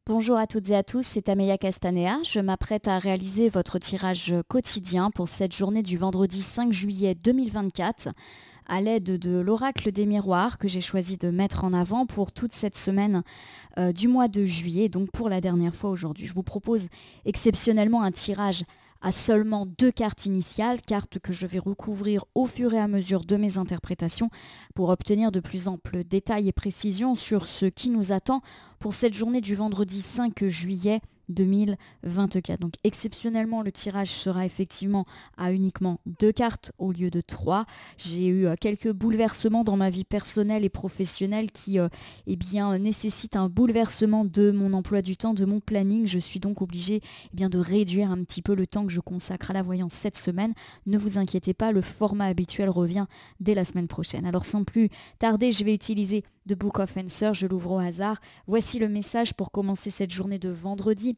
Bonjour à toutes et à tous, c'est Amelia Castanea. Je m'apprête à réaliser votre tirage quotidien pour cette journée du vendredi 5 juillet 2024 à l'aide de l'oracle des miroirs que j'ai choisi de mettre en avant pour toute cette semaine du mois de juillet, donc pour la dernière fois aujourd'hui. Je vous propose exceptionnellement un tirage à seulement 2 cartes initiales, cartes que je vais recouvrir au fur et à mesure de mes interprétations pour obtenir de plus amples détails et précisions sur ce qui nous attend pour cette journée du vendredi 5 juillet 2024. Donc exceptionnellement, le tirage sera effectivement à uniquement 2 cartes au lieu de 3. J'ai eu quelques bouleversements dans ma vie personnelle et professionnelle qui nécessitent un bouleversement de mon emploi du temps, de mon planning. Je suis donc obligée de réduire un petit peu le temps que je consacre à la voyance cette semaine. Ne vous inquiétez pas, le format habituel revient dès la semaine prochaine. Alors sans plus tarder, je vais utiliser The Book of Answers, je l'ouvre au hasard. Voici le message pour commencer cette journée de vendredi.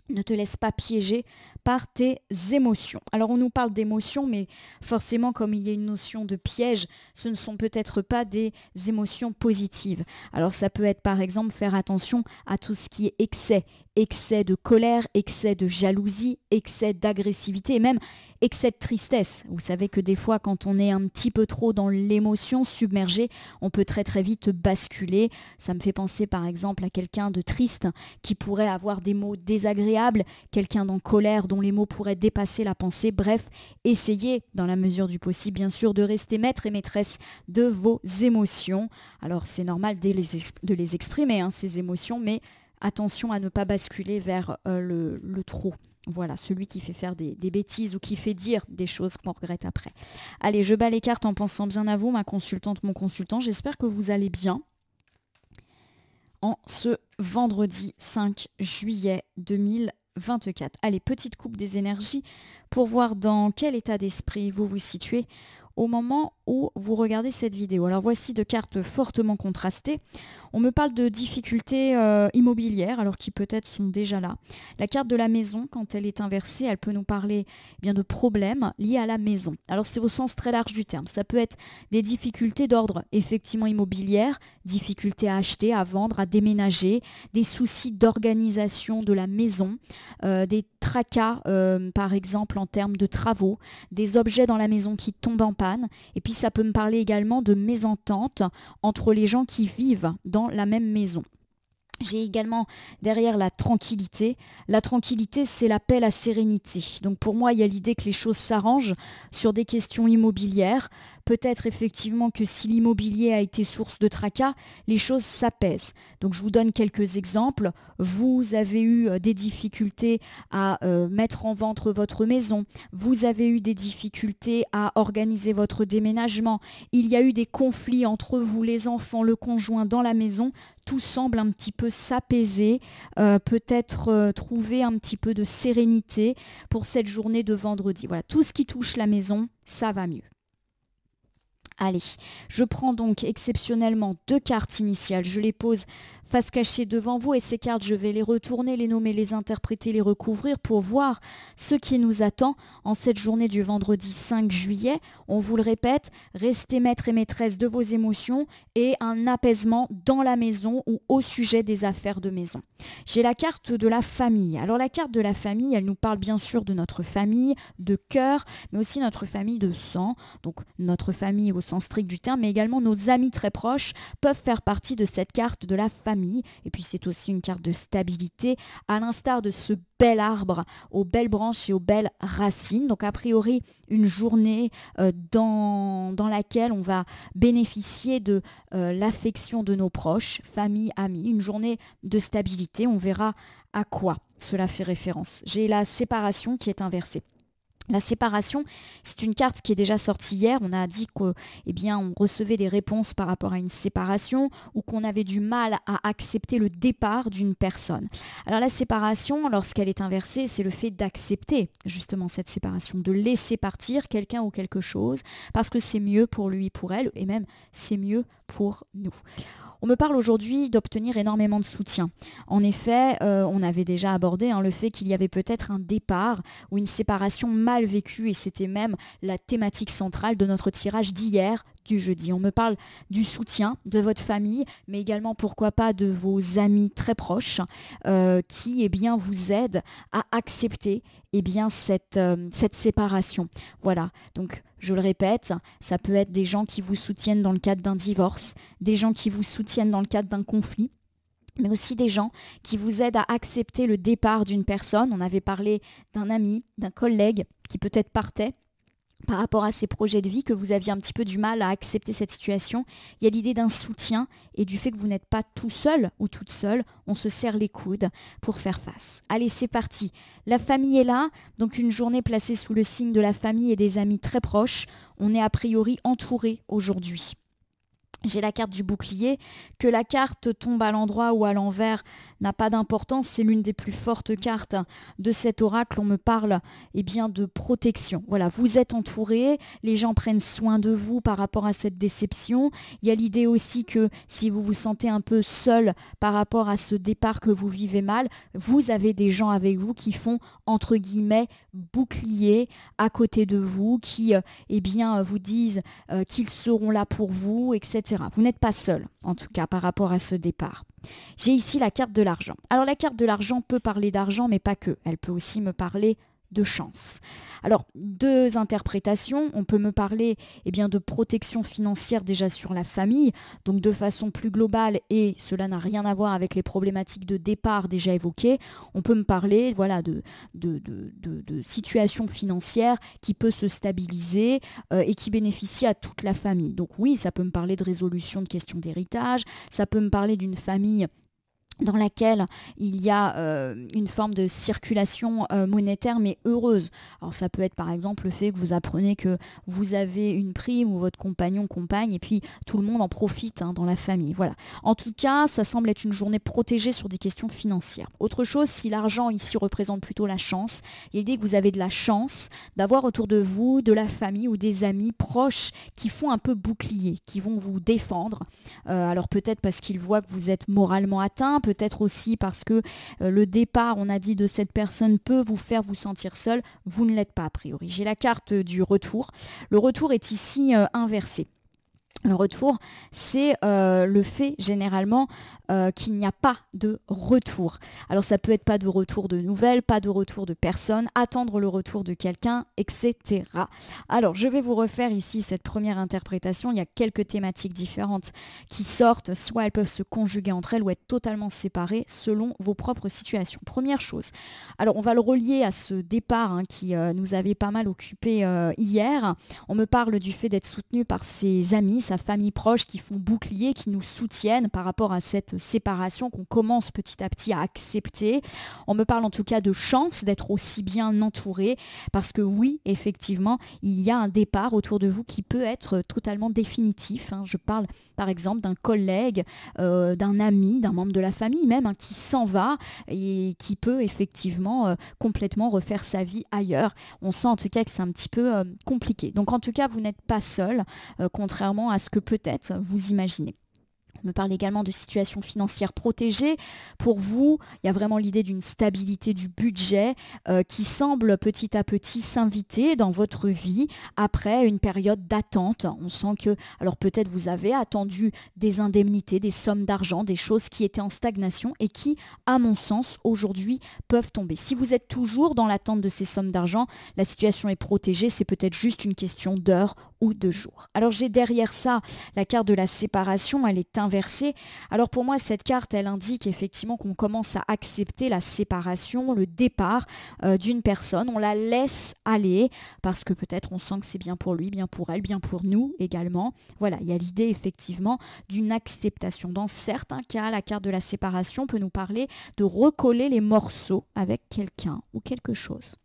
Ne te laisse pas piéger par tes émotions. Alors on nous parle d'émotions, mais forcément comme il y a une notion de piège, ce ne sont peut-être pas des émotions positives. Alors ça peut être par exemple faire attention à tout ce qui est excès. Excès de colère, excès de jalousie, excès d'agressivité et même excès de tristesse. Vous savez que des fois quand on est un petit peu trop dans l'émotion submergée, on peut très très vite basculer. Ça me fait penser par exemple à quelqu'un de triste qui pourrait avoir des mots désagréables, quelqu'un en colère dont les mots pourraient dépasser la pensée. Bref, essayez dans la mesure du possible bien sûr de rester maître et maîtresse de vos émotions. Alors c'est normal de les exprimer, ces émotions, mais attention à ne pas basculer vers le trop. Voilà, celui qui fait faire des bêtises ou qui fait dire des choses qu'on regrette après. Allez, je bats les cartes en pensant bien à vous, ma consultante, mon consultant. J'espère que vous allez bien en ce vendredi 5 juillet 2024. Allez, petite coupe des énergies pour voir dans quel état d'esprit vous vous situez au moment où vous regardez cette vidéo. Alors voici 2 cartes fortement contrastées. On me parle de difficultés immobilières, alors qui peut-être sont déjà là. La carte de la maison, quand elle est inversée, elle peut nous parler de problèmes liés à la maison. Alors c'est au sens très large du terme. Ça peut être des difficultés d'ordre effectivement immobilière, difficultés à acheter, à vendre, à déménager, des soucis d'organisation de la maison, des tracas par exemple en termes de travaux, des objets dans la maison qui tombent en panne. Et puis ça peut me parler également de mésententes entre les gens qui vivent dans la même maison. J'ai également derrière la tranquillité. La tranquillité, c'est la paix, la sérénité. Donc pour moi, il y a l'idée que les choses s'arrangent sur des questions immobilières. Peut-être effectivement que si l'immobilier a été source de tracas, les choses s'apaisent. Donc je vous donne quelques exemples. Vous avez eu des difficultés à mettre en vente votre maison. Vous avez eu des difficultés à organiser votre déménagement. Il y a eu des conflits entre vous, les enfants, le conjoint dans la maison. Tout semble un petit peu s'apaiser, peut-être trouver un petit peu de sérénité pour cette journée de vendredi. Voilà, tout ce qui touche la maison, ça va mieux. Allez, je prends donc exceptionnellement 2 cartes initiales, je les pose face cachée devant vous et ces cartes, je vais les retourner, les nommer, les interpréter, les recouvrir pour voir ce qui nous attend en cette journée du vendredi 5 juillet. On vous le répète, restez maître et maîtresse de vos émotions et un apaisement dans la maison ou au sujet des affaires de maison. J'ai la carte de la famille. Alors la carte de la famille, elle nous parle bien sûr de notre famille de cœur, mais aussi notre famille de sang, donc notre famille au sens strict du terme, mais également nos amis très proches peuvent faire partie de cette carte de la famille. Et puis c'est aussi une carte de stabilité, à l'instar de ce bel arbre aux belles branches et aux belles racines. Donc a priori une journée dans laquelle on va bénéficier de l'affection de nos proches, famille, amis. Une journée de stabilité, on verra à quoi cela fait référence. J'ai la séparation qui est inversée. La séparation, c'est une carte qui est déjà sortie hier. On a dit qu'on recevait des réponses par rapport à une séparation ou qu'on avait du mal à accepter le départ d'une personne. Alors la séparation, lorsqu'elle est inversée, c'est le fait d'accepter justement cette séparation, de laisser partir quelqu'un ou quelque chose parce que c'est mieux pour lui, pour elle et même c'est mieux pour nous. On me parle aujourd'hui d'obtenir énormément de soutien. En effet, on avait déjà abordé le fait qu'il y avait peut-être un départ ou une séparation mal vécue et c'était même la thématique centrale de notre tirage d'hier du jeudi. On me parle du soutien de votre famille, mais également pourquoi pas de vos amis très proches qui vous aident à accepter cette séparation. Voilà, donc je le répète, ça peut être des gens qui vous soutiennent dans le cadre d'un divorce, des gens qui vous soutiennent dans le cadre d'un conflit, mais aussi des gens qui vous aident à accepter le départ d'une personne. On avait parlé d'un ami, d'un collègue qui peut-être partait par rapport à ses projets de vie, que vous aviez un petit peu du mal à accepter cette situation. Il y a l'idée d'un soutien et du fait que vous n'êtes pas tout seul ou toute seule. On se serre les coudes pour faire face. Allez, c'est parti. La famille est là, donc une journée placée sous le signe de la famille et des amis très proches. On est a priori entouré aujourd'hui. J'ai la carte du bouclier. Que la carte tombe à l'endroit ou à l'envers n'a pas d'importance, c'est l'une des plus fortes cartes de cet oracle. On me parle de protection. Voilà, vous êtes entouré, les gens prennent soin de vous par rapport à cette déception. Il y a l'idée aussi que si vous vous sentez un peu seul par rapport à ce départ que vous vivez mal, vous avez des gens avec vous qui font, entre guillemets, bouclier à côté de vous, qui vous disent qu'ils seront là pour vous, etc. Vous n'êtes pas seul, en tout cas, par rapport à ce départ. J'ai ici la carte de l'argent. Alors la carte de l'argent peut parler d'argent, mais pas que. Elle peut aussi me parler de chance. Alors, deux interprétations. On peut me parler de protection financière déjà sur la famille, donc de façon plus globale, et cela n'a rien à voir avec les problématiques de départ déjà évoquées. On peut me parler de situation financière qui peut se stabiliser et qui bénéficie à toute la famille. Donc oui, ça peut me parler de résolution de questions d'héritage, ça peut me parler d'une famille dans laquelle il y a une forme de circulation monétaire mais heureuse. Alors ça peut être par exemple le fait que vous apprenez que vous avez une prime ou votre compagne et puis tout le monde en profite dans la famille. Voilà. En tout cas, ça semble être une journée protégée sur des questions financières. Autre chose, si l'argent ici représente plutôt la chance, il y a l'idée que vous avez de la chance d'avoir autour de vous de la famille ou des amis proches qui font un peu bouclier, qui vont vous défendre. Alors peut-être parce qu'ils voient que vous êtes moralement atteint, peut-être aussi parce que le départ, on a dit, de cette personne peut vous faire vous sentir seul. Vous ne l'êtes pas a priori. J'ai la carte du retour. Le retour est ici inversé. Le retour, c'est le fait généralement qu'il n'y a pas de retour. Alors ça peut être pas de retour de nouvelles, pas de retour de personne, attendre le retour de quelqu'un, etc. Alors je vais vous refaire ici cette première interprétation. Il y a quelques thématiques différentes qui sortent, soit elles peuvent se conjuguer entre elles ou être totalement séparées selon vos propres situations. Première chose, alors on va le relier à ce départ qui nous avait pas mal occupé hier. On me parle du fait d'être soutenu par ses amis, sa famille proche qui font bouclier, qui nous soutiennent par rapport à cette séparation qu'on commence petit à petit à accepter. On me parle en tout cas de chance d'être aussi bien entouré parce que oui, effectivement, il y a un départ autour de vous qui peut être totalement définitif. Je parle par exemple d'un collègue, d'un ami, d'un membre de la famille même qui s'en va et qui peut effectivement complètement refaire sa vie ailleurs. On sent en tout cas que c'est un petit peu compliqué. Donc en tout cas, vous n'êtes pas seul, contrairement à ce que peut-être vous imaginez. On me parle également de situation financière protégée. Pour vous, il y a vraiment l'idée d'une stabilité du budget qui semble petit à petit s'inviter dans votre vie après une période d'attente. On sent que, alors peut-être vous avez attendu des indemnités, des sommes d'argent, des choses qui étaient en stagnation et qui, à mon sens, aujourd'hui peuvent tomber. Si vous êtes toujours dans l'attente de ces sommes d'argent, la situation est protégée, c'est peut-être juste une question d'heures ou de jours. Alors j'ai derrière ça la carte de la séparation, elle est inversée. Alors pour moi, cette carte, elle indique effectivement qu'on commence à accepter la séparation, le départ d'une personne. On la laisse aller parce que peut-être on sent que c'est bien pour lui, bien pour elle, bien pour nous également. Voilà, il y a l'idée effectivement d'une acceptation. Dans certains cas, la carte de la séparation peut nous parler de recoller les morceaux avec quelqu'un ou quelque chose.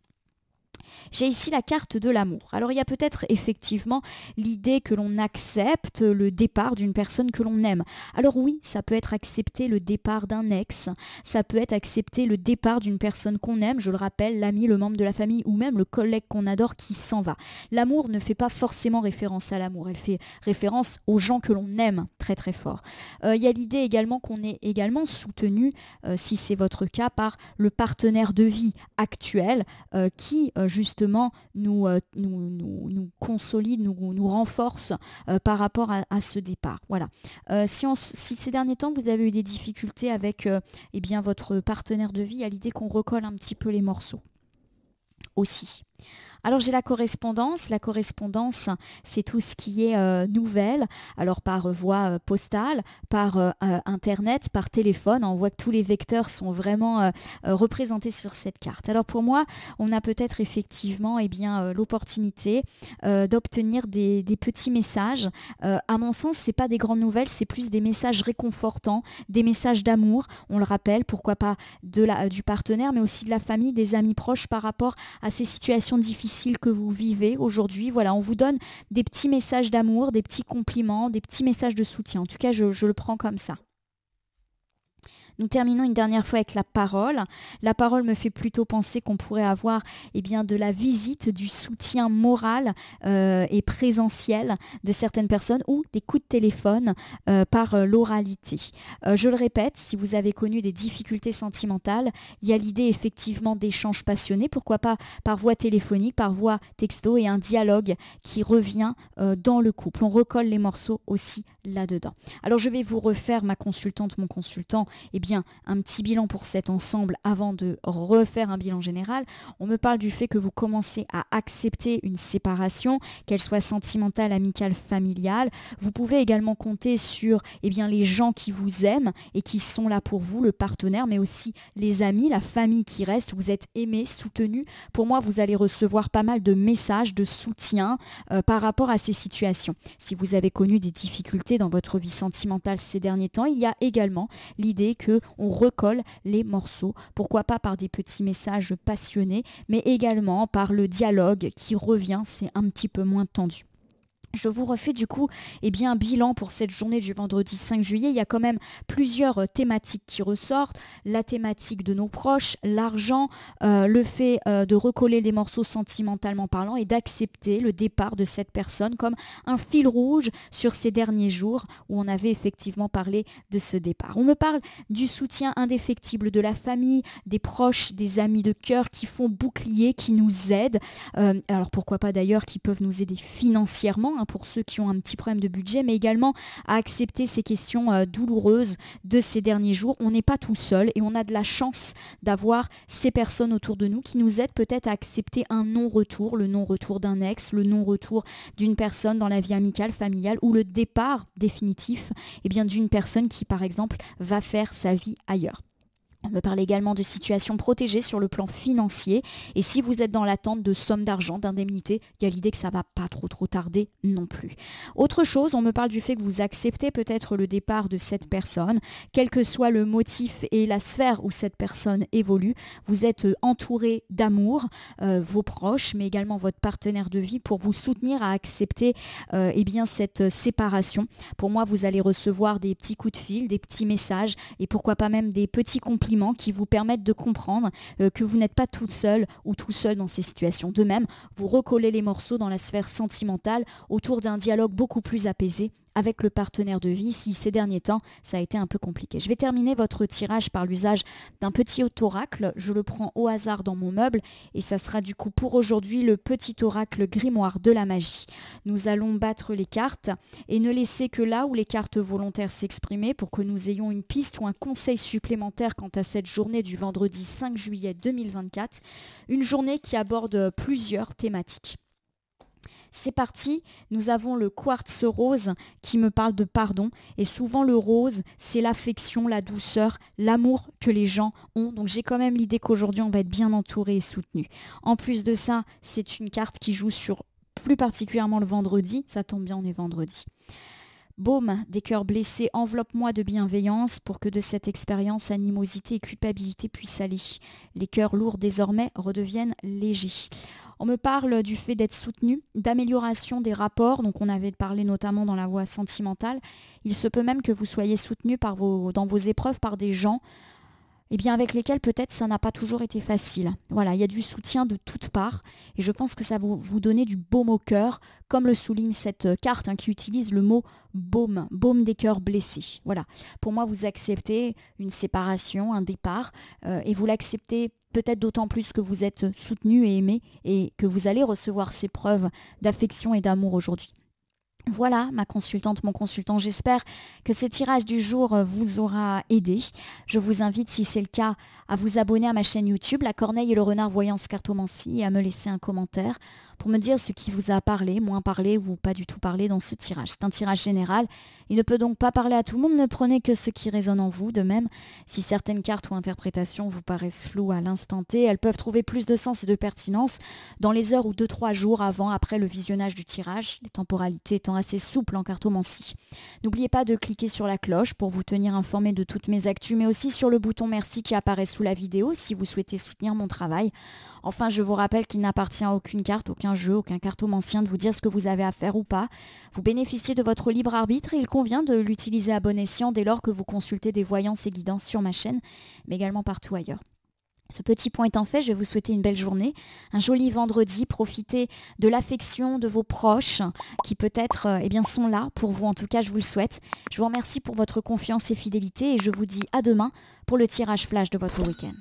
J'ai ici la carte de l'amour. Alors il y a peut-être effectivement l'idée que l'on accepte le départ d'une personne que l'on aime. Alors oui, ça peut être accepter le départ d'un ex, ça peut être accepter le départ d'une personne qu'on aime, je le rappelle, l'ami, le membre de la famille ou même le collègue qu'on adore qui s'en va. L'amour ne fait pas forcément référence à l'amour, elle fait référence aux gens que l'on aime très très fort. Il y a l'idée également qu'on est également soutenu, si c'est votre cas, par le partenaire de vie actuel qui justement nous consolide, nous renforce par rapport à ce départ. Voilà. Si ces derniers temps vous avez eu des difficultés avec eh bien, votre partenaire de vie, il y a l'idée qu'on recolle un petit peu les morceaux aussi. Alors j'ai la correspondance. La correspondance, c'est tout ce qui est nouvelles. Alors par voie postale, par internet, par téléphone. On voit que tous les vecteurs sont vraiment représentés sur cette carte. Alors pour moi, on a peut-être effectivement eh bien, l'opportunité d'obtenir des petits messages. À mon sens, c'est pas des grandes nouvelles, c'est plus des messages réconfortants, des messages d'amour. On le rappelle, pourquoi pas du partenaire, mais aussi de la famille, des amis proches par rapport à ces situations difficiles que vous vivez aujourd'hui. Voilà, on vous donne des petits messages d'amour, des petits compliments, des petits messages de soutien. En tout cas, je le prends comme ça. Nous terminons une dernière fois avec la parole. La parole me fait plutôt penser qu'on pourrait avoir eh bien, de la visite, du soutien moral et présentiel de certaines personnes ou des coups de téléphone par l'oralité. Je le répète, si vous avez connu des difficultés sentimentales, il y a l'idée effectivement d'échanges passionnés, pourquoi pas par voie téléphonique, par voie texto et un dialogue qui revient dans le couple. On recolle les morceaux aussi là-dedans. Alors je vais vous refaire, ma consultante, mon consultant, eh bien, un petit bilan pour cet ensemble avant de refaire un bilan général. On me parle du fait que vous commencez à accepter une séparation, qu'elle soit sentimentale, amicale, familiale. Vous pouvez également compter sur eh bien, les gens qui vous aiment et qui sont là pour vous, le partenaire, mais aussi les amis, la famille qui reste. Vous êtes aimé, soutenu. Pour moi, vous allez recevoir pas mal de messages de soutien par rapport à ces situations. Si vous avez connu des difficultés dans votre vie sentimentale ces derniers temps, il y a également l'idée qu'on recolle les morceaux, pourquoi pas par des petits messages passionnés, mais également par le dialogue qui revient, c'est un petit peu moins tendu. Je vous refais du coup eh bien, un bilan pour cette journée du vendredi 5 juillet. Il y a quand même plusieurs thématiques qui ressortent. La thématique de nos proches, l'argent, le fait de recoller les morceaux sentimentalement parlant et d'accepter le départ de cette personne comme un fil rouge sur ces derniers jours où on avait effectivement parlé de ce départ. On me parle du soutien indéfectible de la famille, des proches, des amis de cœur qui font bouclier, qui nous aident. Alors pourquoi pas d'ailleurs qui peuvent nous aider financièrement pour ceux qui ont un petit problème de budget, mais également à accepter ces questions douloureuses de ces derniers jours. On n'est pas tout seul et on a de la chance d'avoir ces personnes autour de nous qui nous aident peut-être à accepter un non-retour, le non-retour d'un ex, le non-retour d'une personne dans la vie amicale, familiale ou le départ définitif eh bien, d'une personne qui, par exemple, va faire sa vie ailleurs. On me parle également de situations protégées sur le plan financier. Et si vous êtes dans l'attente de sommes d'argent, d'indemnités, il y a l'idée que ça ne va pas trop tarder non plus. Autre chose, on me parle du fait que vous acceptez peut-être le départ de cette personne, quel que soit le motif et la sphère où cette personne évolue. Vous êtes entouré d'amour, vos proches, mais également votre partenaire de vie pour vous soutenir à accepter eh bien, cette séparation. Pour moi, vous allez recevoir des petits coups de fil, des petits messages et pourquoi pas même des petits compliments qui vous permettent de comprendre que vous n'êtes pas toute seule ou tout seul dans ces situations. De même, vous recollez les morceaux dans la sphère sentimentale autour d'un dialogue beaucoup plus apaisé avec le partenaire de vie si ces derniers temps ça a été un peu compliqué. Je vais terminer votre tirage par l'usage d'un petit oracle. Je le prends au hasard dans mon meuble et ça sera du coup pour aujourd'hui le petit oracle grimoire de la magie. Nous allons battre les cartes et ne laisser que là où les cartes volontaires s'exprimer pour que nous ayons une piste ou un conseil supplémentaire quant à cette journée du vendredi 5 juillet 2024. Une journée qui aborde plusieurs thématiques. C'est parti, nous avons le quartz rose qui me parle de pardon et souvent le rose c'est l'affection, la douceur, l'amour que les gens ont, donc j'ai quand même l'idée qu'aujourd'hui on va être bien entouré et soutenu. En plus de ça, c'est une carte qui joue sur plus particulièrement le vendredi, ça tombe bien on est vendredi. Baume des cœurs blessés, enveloppe-moi de bienveillance pour que de cette expérience, animosité et culpabilité puissent aller. Les cœurs lourds désormais redeviennent légers. On me parle du fait d'être soutenu, d'amélioration des rapports, donc on avait parlé notamment dans la voie sentimentale. Il se peut même que vous soyez soutenu dans vos épreuves par des gens eh bien avec lesquels peut-être ça n'a pas toujours été facile. Voilà, il y a du soutien de toutes parts et je pense que ça va vous donner du baume au cœur, comme le souligne cette carte qui utilise le mot baume, baume des cœurs blessés. Voilà, pour moi vous acceptez une séparation, un départ et vous l'acceptez peut-être d'autant plus que vous êtes soutenu et aimé et que vous allez recevoir ces preuves d'affection et d'amour aujourd'hui. Voilà, ma consultante, mon consultant, j'espère que ce tirage du jour vous aura aidé. Je vous invite, si c'est le cas, à vous abonner à ma chaîne YouTube, La Corneille et le Renard Voyance Cartomancie, et à me laisser un commentaire pour me dire ce qui vous a parlé, moins parlé ou pas du tout parlé dans ce tirage. C'est un tirage général, il ne peut donc pas parler à tout le monde, ne prenez que ce qui résonne en vous. De même, si certaines cartes ou interprétations vous paraissent floues à l'instant T, elles peuvent trouver plus de sens et de pertinence dans les heures ou 2-3 jours avant, après le visionnage du tirage, les temporalités étant assez souples en cartomancie. N'oubliez pas de cliquer sur la cloche pour vous tenir informé de toutes mes actus, mais aussi sur le bouton merci qui apparaît sous la vidéo si vous souhaitez soutenir mon travail. Enfin, je vous rappelle qu'il n'appartient à aucune carte, aucun jeu, aucun cartomancien de vous dire ce que vous avez à faire ou pas. Vous bénéficiez de votre libre arbitre et il convient de l'utiliser à bon escient dès lors que vous consultez des voyances et guidances sur ma chaîne, mais également partout ailleurs. Ce petit point étant fait, je vais vous souhaiter une belle journée, un joli vendredi. Profitez de l'affection de vos proches qui peut-être sont là pour vous. En tout cas, je vous le souhaite. Je vous remercie pour votre confiance et fidélité et je vous dis à demain pour le tirage flash de votre week-end.